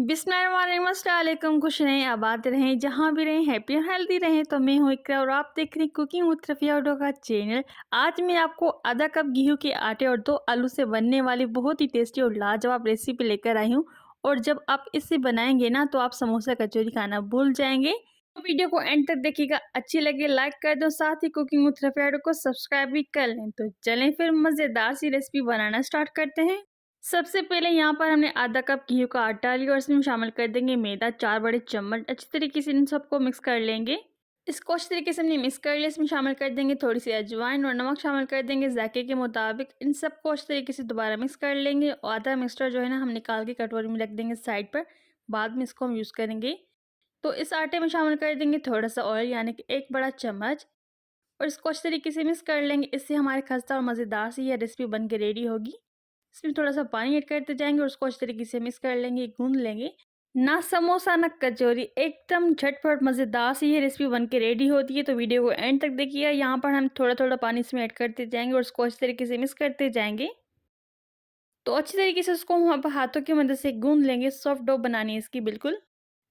बिस्मिल्लाहिर्रहमानिर्रहीम। खुश रहें, आबाद रहें, जहाँ भी रहें, हैप्पी और हेल्दी रहें। तो मैं हूँ इकरा और आप देख रहे हैं कुकिंग विद रफ़िया ऑडो का चैनल। आज मैं आपको आधा कप गेहूं के आटे और 2 आलू से बनने वाली बहुत ही टेस्टी और लाजवाब रेसिपी लेकर आई हूँ। और जब आप इसे बनाएंगे ना तो आप समोसा कचौरी खाना भूल जाएंगे। तो वीडियो को एंड तक देखिएगा, अच्छी लगे लाइक कर दो, साथ ही कुकिंग विद रफ़िया ऑडो को सब्सक्राइब भी कर लें। तो चलें फिर मज़ेदार सी रेसिपी बनाना स्टार्ट करते हैं। सबसे पहले यहाँ पर हमने आधा कप गेहूं का आटा लिया और इसमें शामिल कर देंगे मैदा 4 बड़े चम्मच। अच्छी तरीके से इन सबको मिक्स कर लेंगे। इसको अच्छी तरीके से हमने मिक्स कर लिया। इसमें शामिल कर देंगे थोड़ी सी अजवाइन और नमक शामिल कर देंगे जायके के मुताबिक। इन सबको अच्छी तरीके से दोबारा मिक्स कर लेंगे और आधा मिक्सचर जो है ना हम निकाल के कटोरी में रख देंगे साइड पर, बाद में इसको हम यूज़ करेंगे। तो इस आटे में शामिल कर देंगे थोड़ा सा ऑयल यानी कि 1 बड़ा चम्मच और इसको अच्छी तरीके से मिक्स कर लेंगे। इससे हमारे खस्ता और मज़ेदार सी यह रेसिपी बन के रेडी होगी। इसमें थोड़ा सा पानी ऐड करते जाएंगे और उसको अच्छी तरीके से मिक्स कर लेंगे, गूंद लेंगे। ना समोसा ना कचौरी, एकदम झटपट मज़ेदार सी ये रेसिपी बन के रेडी होती है। तो वीडियो को एंड तक देखिएगा। यहाँ पर हम थोड़ा थोड़ा पानी इसमें ऐड करते जाएंगे और उसको अच्छी तरीके से मिक्स करते जाएंगे। तो अच्छी तरीके से उसको हम हाथों की मदद से गूंद लेंगे। सॉफ्ट डो बनानी है इसकी बिल्कुल।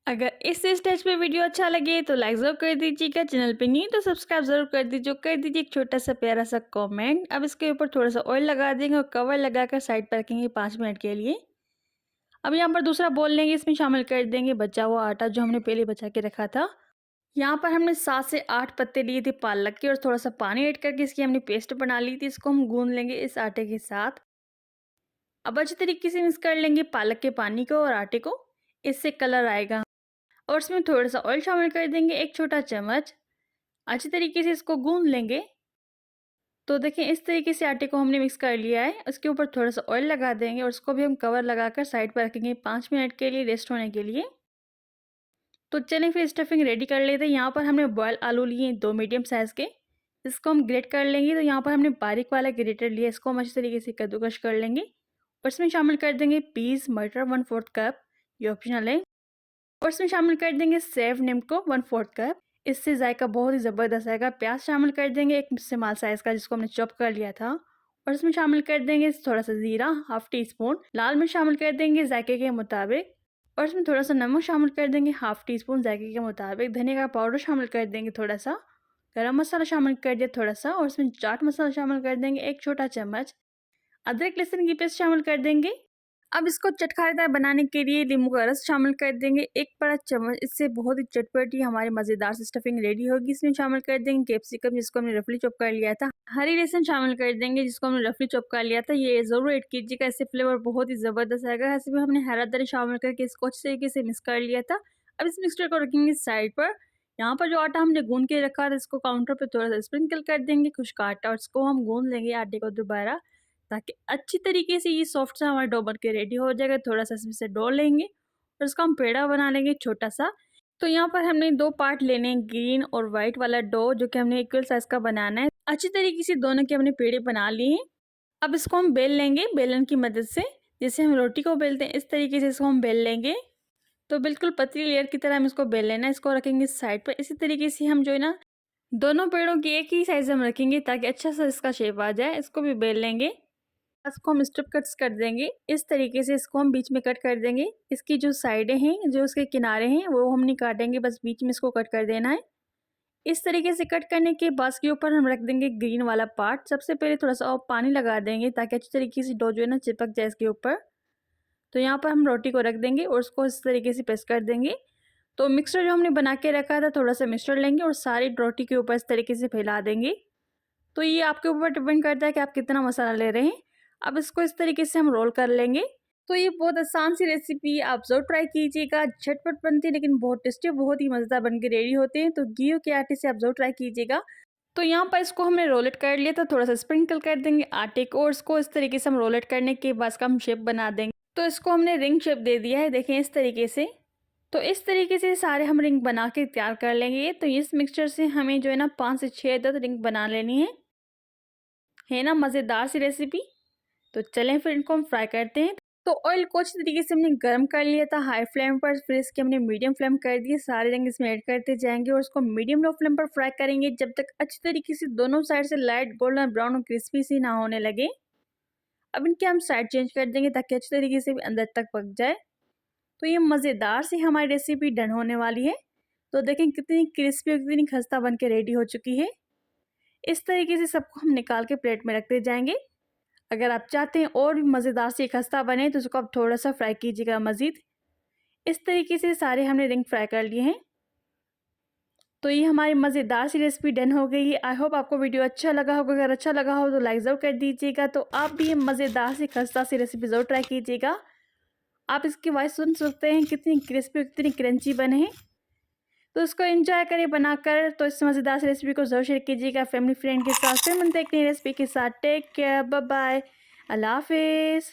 अगर इस स्टेज पे वीडियो अच्छा लगे तो लाइक ज़रूर कर दीजिएगा, चैनल पे नहीं तो सब्सक्राइब ज़रूर कर दीजिए। कर दीजिए एक छोटा सा प्यारा सा कमेंट। अब इसके ऊपर थोड़ा सा ऑयल लगा देंगे और कवर लगाकर साइड पर रखेंगे 5 मिनट के लिए। अब यहाँ पर दूसरा बोल लेंगे, इसमें शामिल कर देंगे बचा हुआ आटा जो हमने पहले बचा के रखा था। यहाँ पर हमने 7 से 8 पत्ते लिए थे पालक के और थोड़ा सा पानी ऐड करके इसकी हमने पेस्ट बना ली थी। इसको हम गूंद लेंगे इस आटे के साथ। अब अच्छी तरीके से मिक्स कर लेंगे पालक के पानी को और आटे को, इससे कलर आएगा। और इसमें थोड़ा सा ऑयल शामिल कर देंगे 1 छोटा चम्मच। अच्छी तरीके से इसको गूंद लेंगे। तो देखें इस तरीके से आटे को हमने मिक्स कर लिया है। उसके ऊपर थोड़ा सा ऑयल लगा देंगे और उसको भी हम कवर लगाकर साइड पर रखेंगे 5 मिनट के लिए रेस्ट होने के लिए। तो चलें फिर स्टफिंग रेडी कर लेते हैं। यहाँ पर हमने बॉयल आलू लिए 2 मीडियम साइज़ के, इसको हम ग्रेट कर लेंगे। तो यहाँ पर हमने बारीक वाला ग्रेटर लिया, इसको हम अच्छी तरीके से कद्दूकश कर लेंगे और इसमें शामिल कर देंगे पीस मटर 1/4 कप, ये ऑप्शनल है। और इसमें शामिल कर देंगे सेव नींबू 1/4 कप, इससे जायका बहुत ही ज़बरदस्त आएगा। प्याज शामिल कर देंगे एक स्मॉल साइज़ का जिसको हमने चॉप कर लिया था। और इसमें शामिल कर देंगे थोड़ा सा ज़ीरा 1/2 टी स्पून, लाल मिर्च शामिल कर देंगे जायके के मुताबिक। और इसमें थोड़ा सा नमक शामिल कर देंगे 1/2 टी स्पून जायके के मुताबिक। धनिया का पाउडर शामिल कर देंगे थोड़ा सा, गरम मसाला शामिल कर दिया थोड़ा सा और इसमें चाट मसाला शामिल कर देंगे 1 छोटा चम्मच। अदरक लहसुन की पेस्ट शामिल कर देंगे। अब इसको चटखारेदार बनाने के लिए नींबू का रस शामिल कर देंगे 1 बड़ा चम्मच। इससे बहुत ही चटपटी हमारी मज़ेदार सी स्टफिंग रेडी होगी। इसमें शामिल कर देंगे कैप्सिकम जिसको हमने रफली चॉप कर लिया था। हरी लहसुन शामिल कर देंगे जिसको हमने रफली चॉप कर लिया था। ये ज़रूर ऐड कीजिएगा, इससे फ्लेवर बहुत ही ज़बरदस्त आएगा। ऐसे में हमने हरा धनिया शामिल करके इसको अच्छे तरीके से मिक्स कर लिया था। अब इस मिक्सचर को रखेंगे साइड पर। यहाँ पर जो आटा हमने गूंद के रखा था इसको काउंटर पर थोड़ा सा स्प्रिंकल कर देंगे खुश्क आटा और इसको हम गूंद लेंगे आटे को दोबारा, ताकि अच्छी तरीके से ये सॉफ्ट सा हमारा डो बन के रेडी हो जाएगा। थोड़ा सा इसमें से डो लेंगे और इसका हम पेड़ा बना लेंगे छोटा सा। तो यहाँ पर हमने 2 पार्ट लेने हैं, ग्रीन और वाइट वाला डो, जो कि हमने इक्वल साइज का बनाना है। अच्छी तरीके से दोनों के हमने पेड़े बना लिए हैं। अब इसको हम बेल लेंगे बेलन की मदद से, जैसे हम रोटी को बेलते हैं इस तरीके से इसको हम बेल लेंगे। तो बिल्कुल पतली लेयर की तरह हम इसको बेल लेना है। इसको रखेंगे साइड पर। इसी तरीके से हम जो है ना दोनों पेड़ों की एक ही साइज हम रखेंगे ताकि अच्छा सा इसका शेप आ जाए। इसको भी बेल लेंगे। इसको हम स्ट्रिप कट्स कर देंगे इस तरीके से, इसको हम बीच में कट कर देंगे। इसकी जो साइडें हैं, जो उसके किनारे हैं, वो हम नहीं काटेंगे, बस बीच में इसको कट कर देना है। इस तरीके से कट करने के बाद इसके ऊपर हम रख देंगे ग्रीन वाला पार्ट। सबसे पहले थोड़ा सा और पानी लगा देंगे ताकि अच्छी तरीके से डो जो है ना चिपक जाए इसके ऊपर। तो यहाँ पर हम रोटी को रख देंगे और उसको इस तरीके से प्रेस कर देंगे। तो मिक्सचर जो हमने बना के रखा था, थोड़ा सा मिक्सचर लेंगे और सारी रोटी के ऊपर इस तरीके से फैला देंगे। तो ये आपके ऊपर डिपेंड करता है कि आप कितना मसाला ले रहे हैं। अब इसको इस तरीके से हम रोल कर लेंगे। तो ये बहुत आसान सी रेसिपी, आप ज़रूर ट्राई कीजिएगा। झटपट बनती है लेकिन बहुत टेस्टी, बहुत ही मज़ेदार बन के रेडी होते हैं। तो गेहूं के आटे से आप ज़रूर ट्राई कीजिएगा। तो यहाँ पर इसको हमने रोलेट कर लिया था, थोड़ा सा स्प्रिंकल कर देंगे आटे को और इसको इस तरीके से हम रोलेट करने के बाद इसका हम शेप बना देंगे। तो इसको हमने रिंग शेप दे दिया है, देखें इस तरीके से। तो इस तरीके से सारे हम रिंग बना के तैयार कर लेंगे। तो इस मिक्सचर से हमें जो है ना 5 से 6 अदद रिंग बना लेनी है ना मज़ेदार सी रेसिपी। तो चलें फिर इनको हम फ्राई करते हैं। तो ऑयल को अच्छी तरीके से हमने गर्म कर लिया था हाई फ्लेम पर, फिर इसके हमने मीडियम फ्लेम कर दिए। सारे रंग इसमें ऐड करते जाएंगे और उसको मीडियम लो फ्लेम पर फ्राई करेंगे जब तक अच्छी तरीके से दोनों साइड से लाइट गोल्डन ब्राउन और क्रिस्पी सी ना होने लगे। अब इनके हम साइड चेंज कर देंगे ताकि अच्छी तरीके से भी अंदर तक पक जाए। तो ये मज़ेदार सी हमारी रेसिपी डन होने वाली है। तो देखें कितनी क्रिस्पी और कितनी खस्ता बन के रेडी हो चुकी है। इस तरीके से सबको हम निकाल के प्लेट में रखते जाएंगे। अगर आप चाहते हैं और भी मज़ेदार सी खस्ता बने तो उसको आप थोड़ा सा फ्राई कीजिएगा मज़ीद। इस तरीके से सारे हमने रिंग फ्राई कर लिए हैं। तो ये हमारी मज़ेदार सी रेसिपी डन हो गई है। आई होप आपको वीडियो अच्छा लगा होगा। अगर अच्छा लगा हो तो लाइक ज़रूर कर दीजिएगा। तो आप भी ये मज़ेदार सी खस्ता सी रेसिपी ज़रूर ट्राई कीजिएगा। आप इसकी वॉइस सुन सकते हैं कितनी क्रिस्पी और कितनी क्रंची बने हैं। तो उसको एंजॉय करिए बनाकर। तो इस मज़ेदार सी रेसिपी को ज़रूर शेयर कीजिएगा फैमिली फ्रेंड के साथ। फिर मिलते हैं एक नई रेसिपी के साथ। टेक केयर, बाय बाय, अल्लाह हाफिज़।